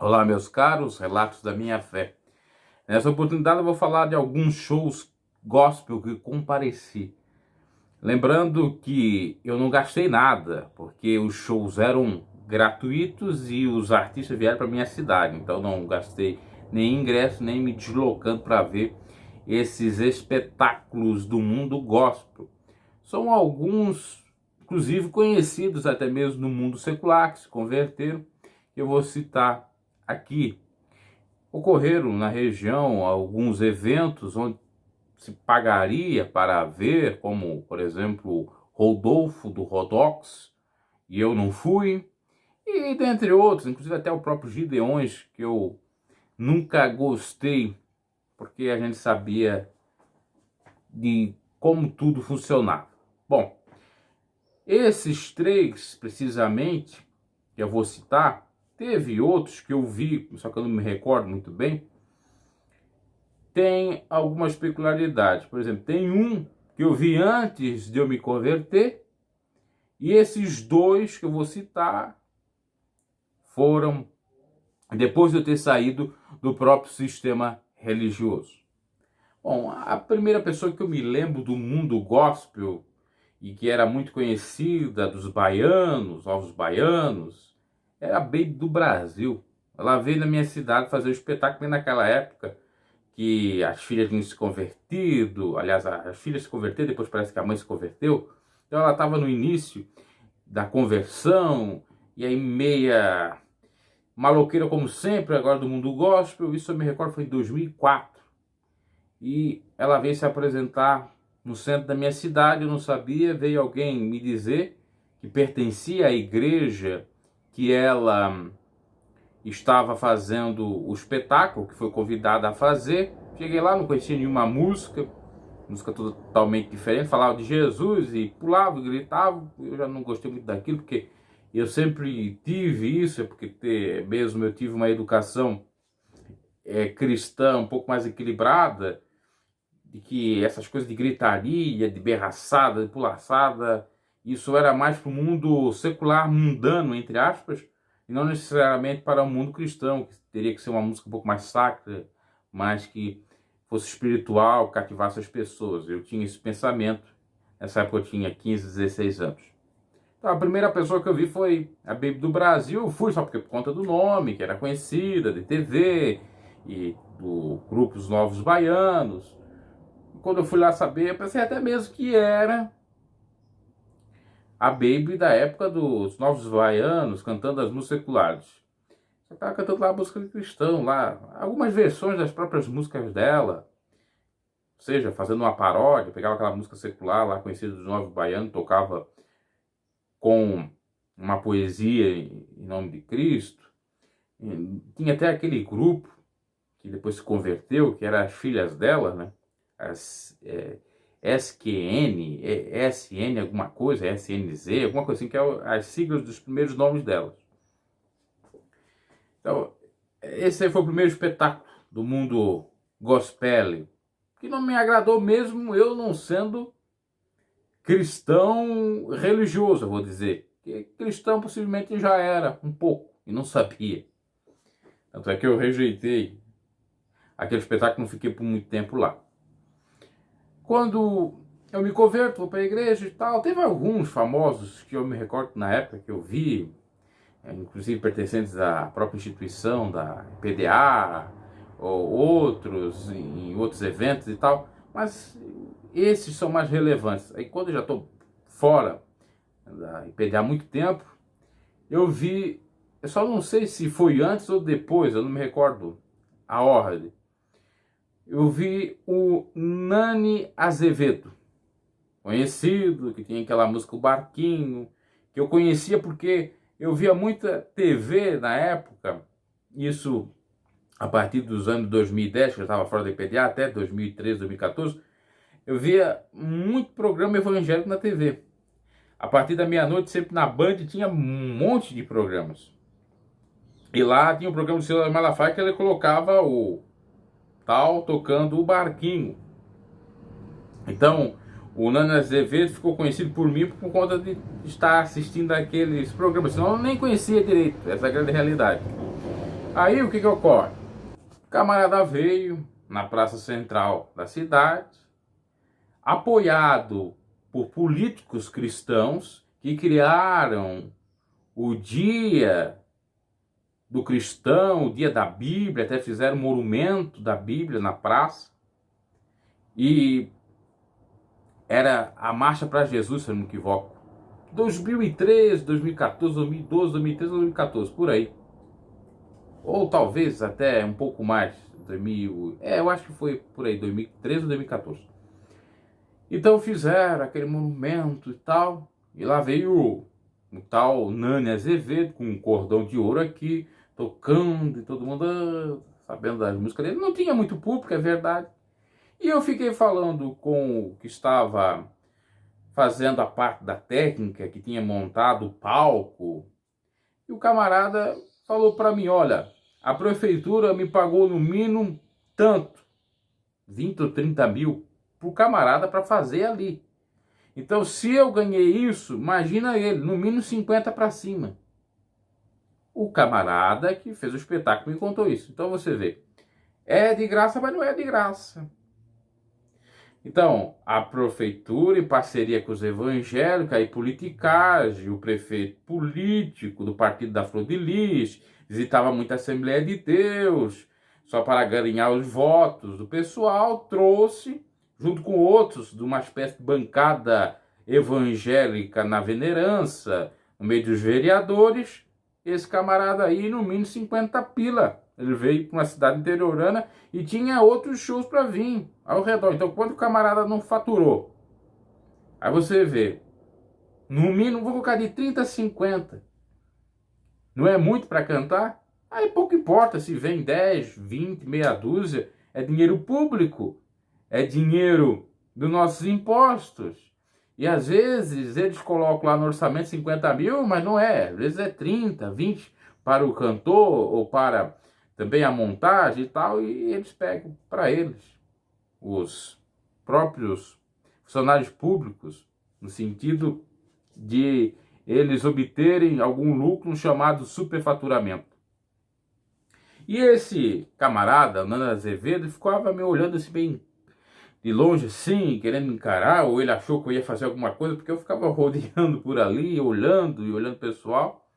Olá, meus caros, relatos da minha fé. Nessa oportunidade eu vou falar de alguns shows gospel que compareci. Lembrando que eu não gastei nada, porque os shows eram gratuitos e os artistas vieram para minha cidade. Então não gastei nem ingresso, nem me deslocando para ver esses espetáculos do mundo gospel. São alguns, inclusive conhecidos até mesmo no mundo secular, que se converteram. Eu vou citar aqui. Ocorreram na região alguns eventos onde se pagaria para ver, como, por exemplo, Rodolfo do Rodox, e eu não fui, e dentre outros, inclusive até o próprio Gideões, que eu nunca gostei, porque a gente sabia de como tudo funcionava. Bom, esses três, precisamente, que eu vou citar, teve outros que eu vi, só que eu não me recordo muito bem, tem algumas peculiaridades. Por exemplo, tem um que eu vi antes de eu me converter, e esses dois que eu vou citar foram depois de eu ter saído do próprio sistema religioso. Bom, a primeira pessoa que eu me lembro do mundo gospel e que era muito conhecida dos baianos, novos baianos, era a Baby do Brasil. Ela veio na minha cidade fazer o espetáculo naquela época que as filhas tinham se convertido, aliás, as filhas se converteram, depois parece que a mãe se converteu. Então ela estava no início da conversão, e aí meia maloqueira como sempre, agora do mundo gospel. Isso eu me recordo, foi em 2004. E ela veio se apresentar no centro da minha cidade, eu não sabia, veio alguém me dizer que pertencia à igreja que ela estava fazendo o espetáculo, que foi convidada a fazer. Cheguei lá, não conhecia nenhuma música totalmente diferente, falava de Jesus e pulava e gritava. Eu já não gostei muito daquilo, porque eu sempre tive isso, porque mesmo eu tive uma educação cristã um pouco mais equilibrada, de que essas coisas de gritaria, de berraçada, de pulaçada, isso era mais para o mundo secular, mundano, entre aspas, e não necessariamente para o mundo cristão, que teria que ser uma música um pouco mais sacra, mas que fosse espiritual, cativasse as pessoas. Eu tinha esse pensamento, nessa época eu tinha 15, 16 anos. Então a primeira pessoa que eu vi foi a Baby do Brasil. Eu fui só porque por conta do nome, que era conhecida, de TV, e do grupo Os Novos Baianos. Quando eu fui lá saber, eu pensei até mesmo que era a Baby da época dos Novos Baianos, cantando as músicas seculares. Só estava cantando lá a música de cristão, lá, algumas versões das próprias músicas dela. Ou seja, fazendo uma paródia, pegava aquela música secular lá, conhecida dos Novos Baianos, tocava com uma poesia em nome de Cristo. E tinha até aquele grupo que depois se converteu, que eram as filhas dela, né? As SQN, SN alguma coisa, SNZ, alguma coisa assim, que é as siglas dos primeiros nomes delas. Então, esse aí foi o primeiro espetáculo do mundo gospel, que não me agradou mesmo eu não sendo cristão religioso, eu vou dizer. Que cristão possivelmente já era um pouco, e não sabia. Tanto é que eu rejeitei aquele espetáculo, não fiquei por muito tempo lá. Quando eu me converto, vou para a igreja e tal, teve alguns famosos que eu me recordo na época que eu vi, inclusive pertencentes à própria instituição da PDA, ou outros, em outros eventos e tal, mas esses são mais relevantes. Aí quando eu já estou fora da IPDA há muito tempo, eu vi, eu só não sei se foi antes ou depois, eu não me recordo a ordem. Eu vi o Nani Azevedo, conhecido, que tinha aquela música O Barquinho, que eu conhecia porque eu via muita TV na época, isso a partir dos anos 2010, que eu estava fora da IPDA, até 2013, 2014, eu via muito programa evangélico na TV. A partir da meia-noite, sempre na Band, tinha um monte de programas. E lá tinha o programa do Silas Malafaia, que ele colocava o tal tocando O Barquinho. Então, o Nani Azevedo ficou conhecido por mim por conta de estar assistindo aqueles programas, senão eu nem conhecia direito, essa é a grande realidade. Aí o que ocorre? O camarada veio na praça central da cidade, apoiado por políticos cristãos que criaram o dia do cristão, o dia da Bíblia, até fizeram um monumento da Bíblia na praça. E era a Marcha para Jesus, se eu não me equivoco. 2013, 2014, 2012, 2013, 2014, por aí. Ou talvez até um pouco mais, 2000, eu acho que foi por aí, 2013 ou 2014. Então fizeram aquele monumento e tal, e lá veio o tal Nani Azevedo com um cordão de ouro aqui, tocando, e todo mundo sabendo das músicas dele. Não tinha muito público, é verdade. E eu fiquei falando com o que estava fazendo a parte da técnica, que tinha montado o palco, e o camarada falou para mim, olha, a prefeitura me pagou no mínimo tanto, 20 ou 30 mil, pro camarada para fazer ali. Então, se eu ganhei isso, imagina ele, no mínimo 50 para cima. O camarada que fez o espetáculo me contou isso. Então você vê, é de graça, mas não é de graça. Então, a prefeitura, em parceria com os evangélicos, aí politicagem, o prefeito político do Partido da Flor de Lis, visitava muito a Assembleia de Deus, só para ganhar os votos do pessoal, trouxe, junto com outros, de uma espécie de bancada evangélica na venerança, no meio dos vereadores, esse camarada aí, no mínimo 50 pila. Ele veio para uma cidade interiorana e tinha outros shows para vir ao redor. Então, quando o camarada não faturou, aí você vê, no mínimo, vou colocar de 30 a 50. Não é muito para cantar? Aí pouco importa se vem 10, 20, meia dúzia. É dinheiro público. É dinheiro dos nossos impostos. E às vezes eles colocam lá no orçamento 50 mil, mas não é. Às vezes é 30, 20 para o cantor ou para também a montagem e tal. E eles pegam para eles, os próprios funcionários públicos, no sentido de eles obterem algum lucro chamado superfaturamento. E esse camarada, Nani Azevedo, ficava me olhando assim bem de longe assim, querendo me encarar, ou ele achou que eu ia fazer alguma coisa, porque eu ficava rodeando por ali, olhando e olhando o pessoal.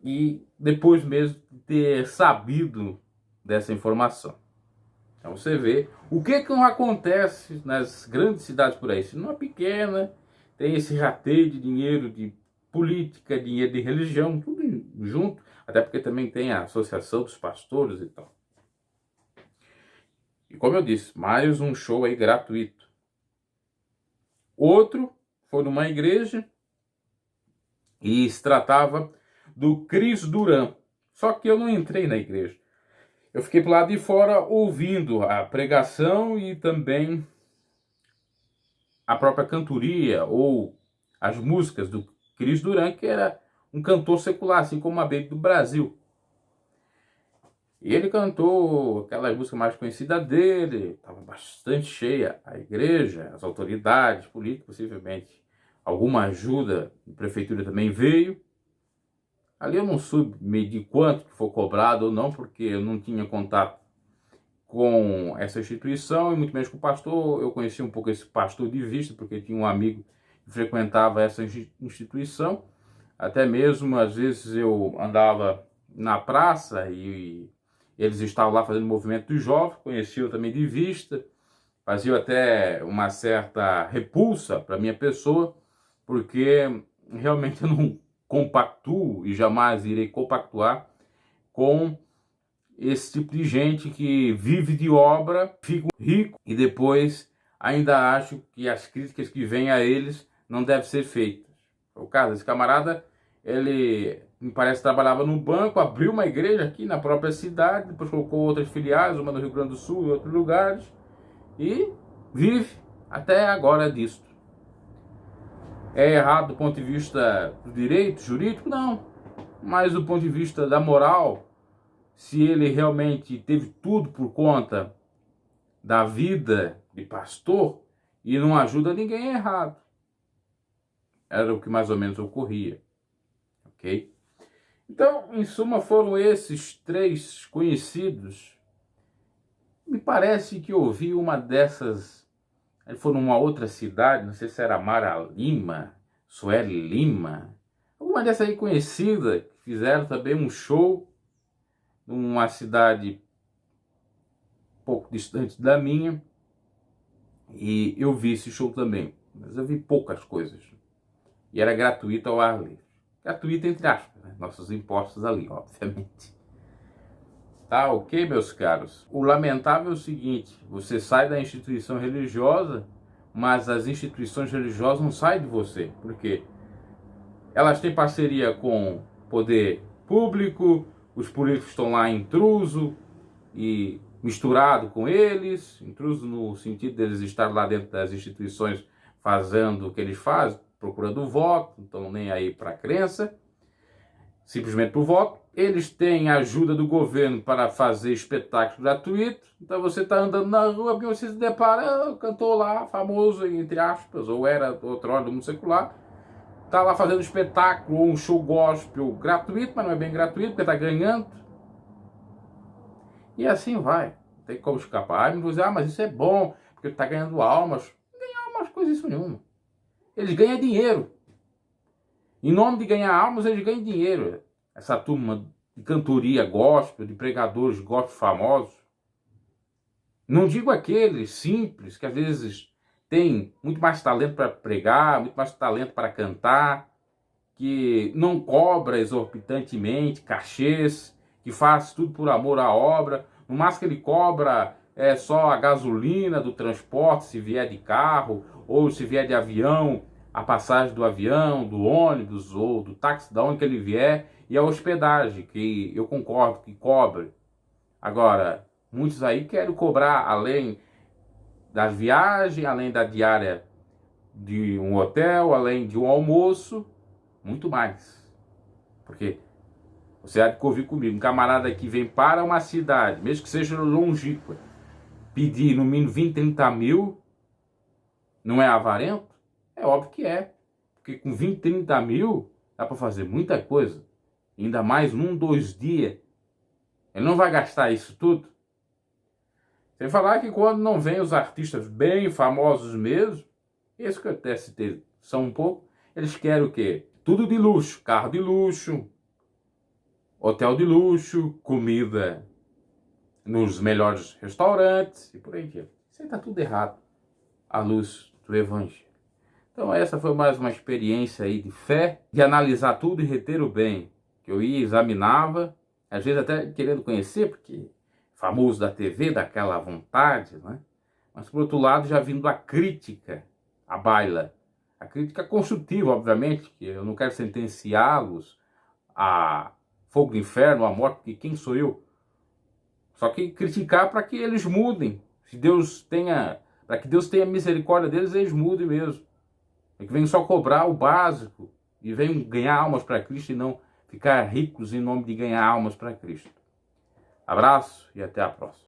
E depois mesmo de ter sabido dessa informação. Então você vê o que não acontece nas grandes cidades por aí. Se numa pequena, tem esse rateio de dinheiro de política, dinheiro de religião, tudo junto. Até porque também tem a associação dos pastores e tal. E como eu disse, mais um show aí gratuito. Outro foi numa igreja e se tratava do Cris Duran. Só que eu não entrei na igreja. Eu fiquei pro lado de fora ouvindo a pregação e também a própria cantoria ou as músicas do Cris Duran, que era um cantor secular, assim como a Baby do Brasil. E ele cantou aquela música mais conhecida dele, estava bastante cheia a igreja, as autoridades políticas, possivelmente alguma ajuda da prefeitura também veio. Ali eu não soube medir quanto que foi cobrado ou não, porque eu não tinha contato com essa instituição e muito menos com o pastor. Eu conheci um pouco esse pastor de vista, porque tinha um amigo que frequentava essa instituição. Até mesmo, às vezes, eu andava na praça e eles estavam lá fazendo movimento dos jovens, conheciam também de vista, faziam até uma certa repulsa para a minha pessoa, porque realmente eu não compactuo e jamais irei compactuar com esse tipo de gente que vive de obra, fica rico e depois ainda acho que as críticas que vêm a eles não devem ser feitas. O caso desse camarada, ele me parece que trabalhava no banco, abriu uma igreja aqui na própria cidade, depois colocou outras filiais, uma no Rio Grande do Sul e outros lugares, e vive até agora disso. É errado do ponto de vista do direito jurídico? Não. Mas do ponto de vista da moral, se ele realmente teve tudo por conta da vida de pastor e não ajuda ninguém, é errado. Era o que mais ou menos ocorria. Ok? Então, em suma, foram esses 3 conhecidos. Me parece que eu vi uma dessas, ele foi numa outra cidade, não sei se era Mara Lima, Sueli Lima, alguma dessas aí conhecida, que fizeram também um show numa cidade um pouco distante da minha, e eu vi esse show também, mas eu vi poucas coisas, e era gratuito ao ar livre, gratuito entre aspas, né? Nossos impostos ali, obviamente. Tá ok, meus caros? O lamentável é o seguinte, você sai da instituição religiosa, mas as instituições religiosas não saem de você. Por quê? Elas têm parceria com poder público, os políticos estão lá intruso e misturado com eles, intruso no sentido deles estar lá dentro das instituições fazendo o que eles fazem, procurando voto, não estão nem aí para a crença, simplesmente por voto. Eles têm a ajuda do governo para fazer espetáculos gratuitos. Então você está andando na rua porque você se depara, o cantor lá, famoso, entre aspas, ou era outrora do mundo secular, está lá fazendo espetáculo ou um show gospel gratuito, mas não é bem gratuito porque está ganhando. E assim vai. Não tem como escapar. Aí me dizer, mas isso é bom, porque ele está ganhando almas. Não ganha almas, coisa isso nenhuma. Eles ganham dinheiro. Em nome de ganhar almas, eles ganham dinheiro. Essa turma de cantoria gospel, de pregadores gospel famosos. Não digo aqueles simples, que às vezes têm muito mais talento para pregar, muito mais talento para cantar, que não cobra exorbitantemente cachês, que faz tudo por amor à obra. No máximo que ele cobra é só a gasolina do transporte, se vier de carro, ou se vier de avião, a passagem do avião, do ônibus ou do táxi, da onde que ele vier, e a hospedagem, que eu concordo que cobre. Agora, muitos aí querem cobrar, além da viagem, além da diária de um hotel, além de um almoço, muito mais. Porque você há de convir comigo, um camarada que vem para uma cidade, mesmo que seja longínqua, pedir no mínimo 20, 30 mil, não é avarento? É óbvio que é. Porque com 20, 30 mil, dá para fazer muita coisa. Ainda mais 1, 2 dias. Ele não vai gastar isso tudo. Sem falar que quando não vem os artistas bem famosos mesmo, esses que eu até citei são um pouco, eles querem o quê? Tudo de luxo. Carro de luxo, hotel de luxo, comida nos melhores restaurantes e por aí vai. Isso aí está tudo errado à luz do Evangelho. Então essa foi mais uma experiência aí de fé, de analisar tudo e reter o bem, que eu ia, examinava, às vezes até querendo conhecer, porque famoso da TV, daquela vontade, né? Mas por outro lado já vindo a crítica, a baila, a crítica construtiva, obviamente, que eu não quero sentenciá-los a fogo do inferno, a morte, porque quem sou eu? Só que criticar para que eles mudem, para que Deus tenha misericórdia deles, eles mudem mesmo. É que venham só cobrar o básico e venham ganhar almas para Cristo e não ficar ricos em nome de ganhar almas para Cristo. Abraço e até a próxima.